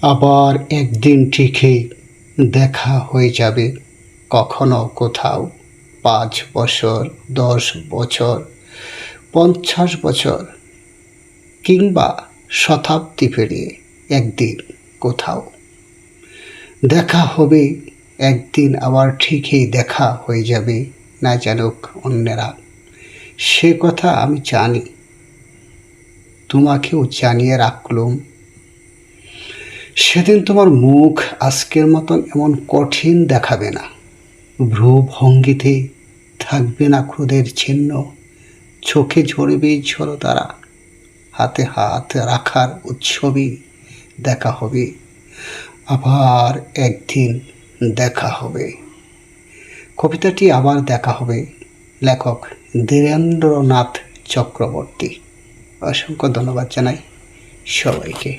আবার একদিন ঠিকই দেখা হয়ে যাবে, কখনো কোথাও। 5 বছর, 10 বছর, 50 বছর কিংবা শতাব্দী পেরিয়ে একদিন কোথাও দেখা হবে। একদিন আবার ঠিকই দেখা হয়ে যাবে, না জানুক অন্যেরা। সে কথা আমি জানি, তোমাকেও জানিয়ে রাখলুম। সেদিন তোমার মুখ আজকের মতন এমন কঠিন দেখাবে না, ভ্রু ভঙ্গিতে থাকবে না ক্রোধের চিহ্ন, চোখে ঝরবে ঝরতারা, হাতে হাত রাখার উৎসবই দেখা হবে। আবার একদিন দেখা হবে। কবিতাটি আবার দেখা হবে, লেখক ধীরেন্দ্রনাথ চক্রবর্তী। অসংখ্য ধন্যবাদ জানাই সবাইকে।